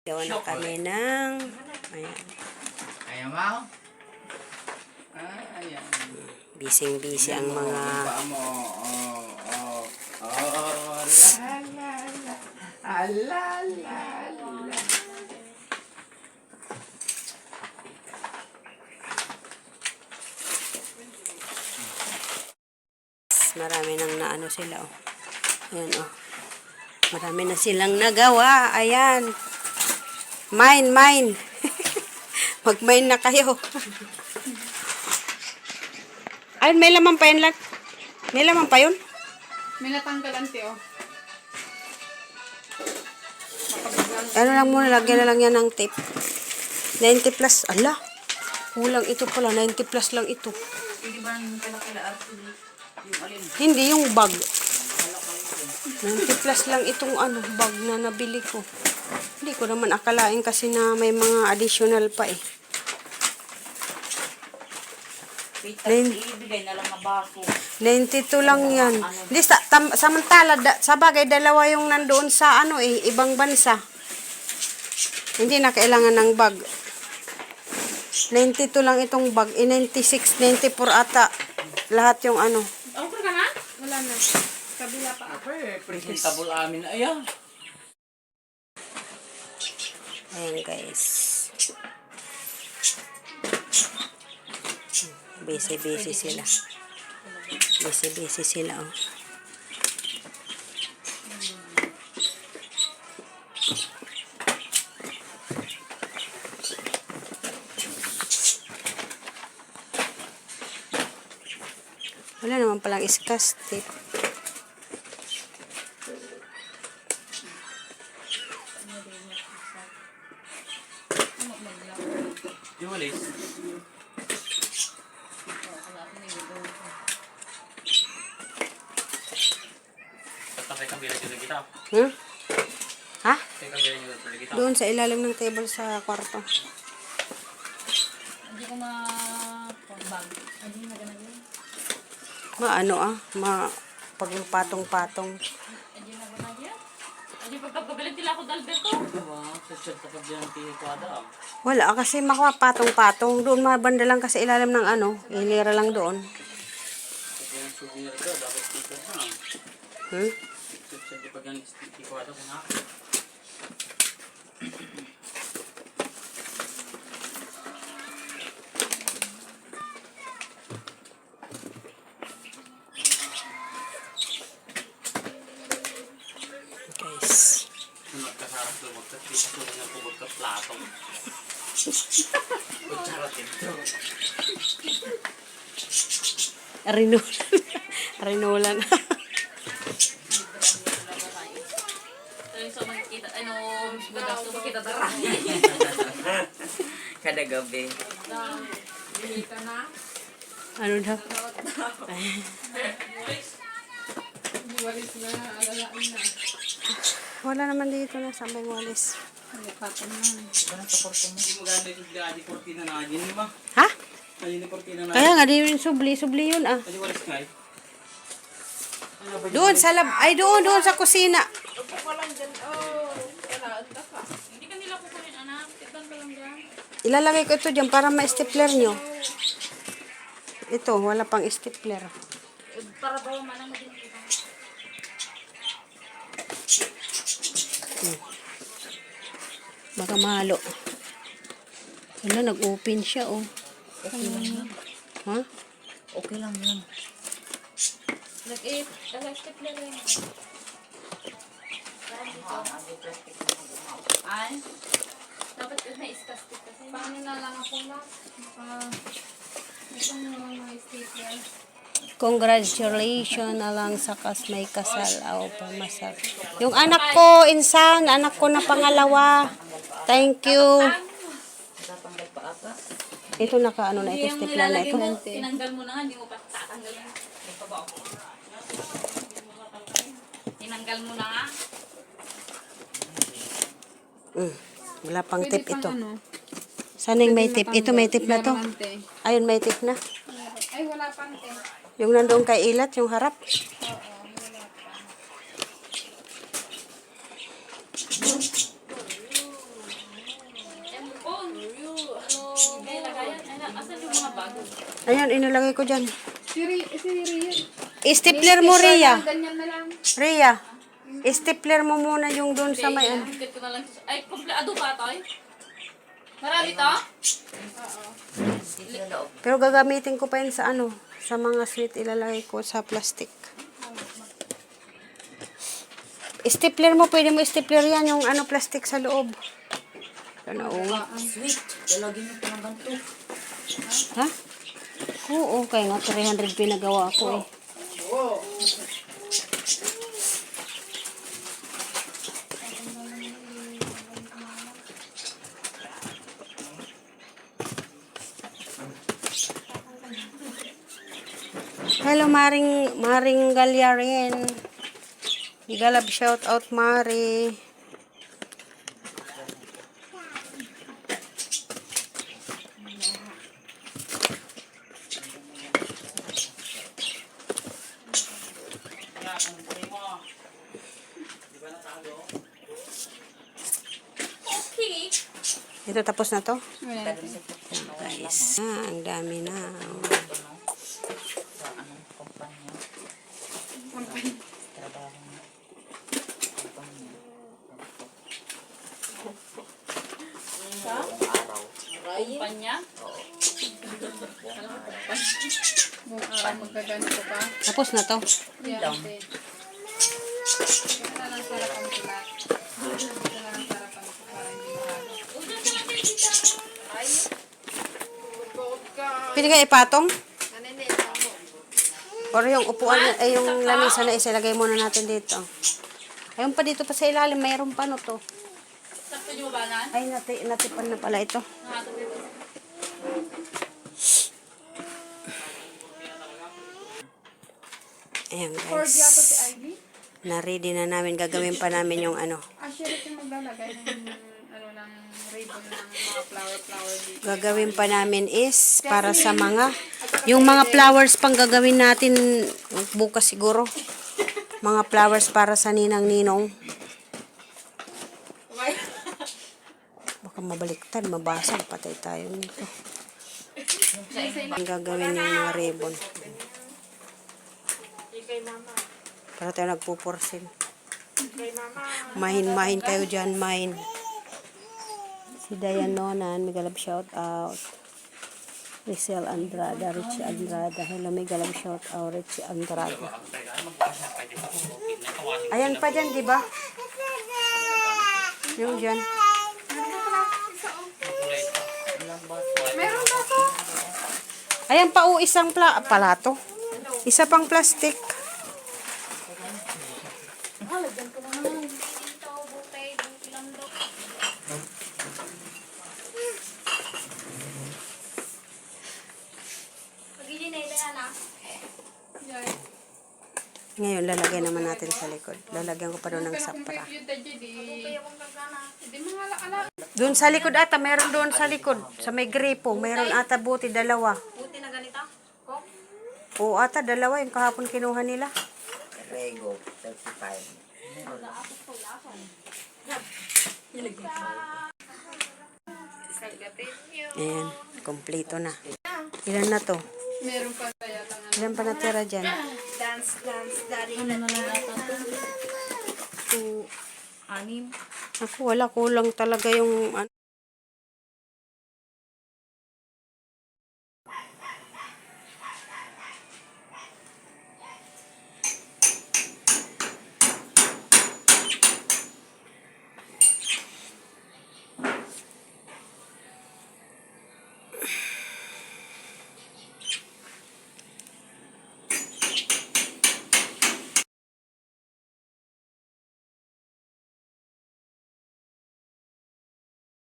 Gawa na kami ng... Ayan. Ayan mo? Ayan. Bising-busy ang mga... La. Marami nang naano sila, oh. Ayan, oh. Marami na silang nagawa. Ayan. Mine. Mag-mine na kayo. Ayun, may laman pa yun lang. May laman pa yun? May natanggal, ante, oh. Ano lang muna, lagyan na lang yan ng tape. 90 plus. Ala, kulang ito pala. 90 plus lang ito. Hindi ba ang kala yung alin? Hindi, yung bag. 90 plus lang itong bag na nabili ko. Hindi ko naman akalain kasi na may mga additional pa eh. Ibigay na lang na baso. 92 lang yan. Hindi, samantala, sa bagay, dalawa yung nandoon sa ibang bansa. Hindi na kailangan ng bag. 92 lang itong bag. 96, 94 ata. Lahat yung Okay ka na? Wala na. Kabila pa ako. Presentable amin. Ayan. Ayan guys. Busy sila. Busy sila, oh. Wala naman palang iskas tape. Yung alis. Patapay kang bilang yung kita. Ha? Patapay kang bilang yung kita. Doon sa ilalim ng table sa kwarto. Hindi ko ma-bag. Hindi na ganun yun. Pag patong-patong. Hindi na ganun yun. Hindi pagkakabilang tila ako Dalberto. Diba? Sasyon kapag yan ang tinikwada. Wala kasi makapatong-patong. Doon mabanda lang kasi ilalim ng hilera lang doon. Pag yan ang souvenir ka, dapat sticker na. Sasyon kapag yan ang tinikwada ko na. Guys. Magkasarap doon, magkasarap doon ng pugod ka platong. Kutsarap ito. Rinolan. So, makikita, budas ko makita tara. Kada gabi. Bili ka na. Ano daw? Walis na, alalaan na. Wala naman dito na sa may walis. Nagpatan na. Ganang sa korto mo. Hindi mo ganda yung di kortina na agin, di ba? Ha? Ayun yung kortina na. Kaya nga, di yun subli yun ah. Ay, walis nga eh. Doon sa doon sa kusina. Hindi ka nila kukunin, anak. Titan ka lang dyan. Ilalagay ko ito dyan para ma-stapler nyo. Ito, wala pang stapler. Para bawa manang din kita. Baka mahalo. Wala, nag-open siya, oh. Okay lang yan. Ha? Okay lang yan. Nag-stapler lang. Ay? Dapat may istastik kasi. Paano na lang ako lang? Ito na lang may stapler. Congratulations na lang sa may kasal. Pamasal. Yung anak ko, insan, anak ko na pangalawa. Thank you. Ito na ito, stapler na ito. Tinanggal mo na, hindi mo pa tatanggalin. Tinanggal mo na nga. Wala pang tip ito. Sana yung may tip? Ito may tip na to. Ayun, may tip na. Ay, wala pang te. Yung nandoon kay Ilat, yung harap. Oo, wala pa. Ayan, inilagay ko dyan. Si Rian. Stapler mo, Rhea. Ganyan na lang. Rhea, stapler mo muna yung doon sa may ano. Higit ko na lang. Ay, kompleado ba ito? Marami to? Oo. Pero gagamitin ko pa yun sa ano, sa mga sweet ilalagay ko sa plastic. Stapler mo, pwede mo stapler yan, yung ano, plastic sa loob. Ano, Sweet. Lalagyan mo pa ng ganito. ha? Oo, kaya nga 300 pinagawa ko eh. Hello, Maring Galyarin. Galab shout out, Mari. Okay. Ito, tapos na to? Wala. Guys, ang dami na. Sa anong kumpanya. Trabaho niya. Kumpanya. Araw. Kumpanya? Buong araw magkaganito pa. Tapos na to. Yeah, ate. Ito na lang sarapan ko lahat. Ito na lang sarapan ko para hindi mahalo. Ay. Magkakot ka. Pwede ka ipatong? Naninit ako. Or yung upuan, ay yung lamisa na isa, lagay muna natin dito. Ayun pa dito pa sa ilalim, mayroon pa no to. Sakto niyo ba na? Ay, natipan na pala ito. Nakatog dito. Ayan Ford yata si guys. Ivy. Na-ready na namin. Gagawin pa namin yung ano. Actually, yung maglalagay ng ng ribbon ng mga flower dito. Gagawin pa namin is para sa mga, yung mga flowers pang gagawin natin bukas siguro. Mga flowers para sa ninang-ninong. Baka mabaliktad, mabasag, patay tayo nito. Ang gagawin yung mga ribbon. Para tayo nagpupursin. Mahin kayo dyan, mahin. Si Dayan Nonan, may galab shout out. Rizal Andrada, Richie Andrada. Hello, may galab shout out, Richie Andrada. Ayan pa dyan, di ba? Yung dyan. Meron ba ito? Ayan pa, isang palato. Isa pang plastic. Lagyan ko na naman. Dito, bukay, langdok. Pag-ili na ito yan ah. Ngayon, lalagay naman natin sa likod. Lalagyan ko pa doon ng sapra. Doon sa likod ata, meron doon sa likod. Sa may gripo, meron ata buti, dalawa. Buti na ganito? Oo ata, dalawa yung kahapon kinuha nila. Rego. 35. Ayan, kompleto na. Ilan na to? Meron pa kaya lang. Ilan pa natira dyan? Daddy. Ano na lang ata ito? 6. Ako, wala, kulang talaga yung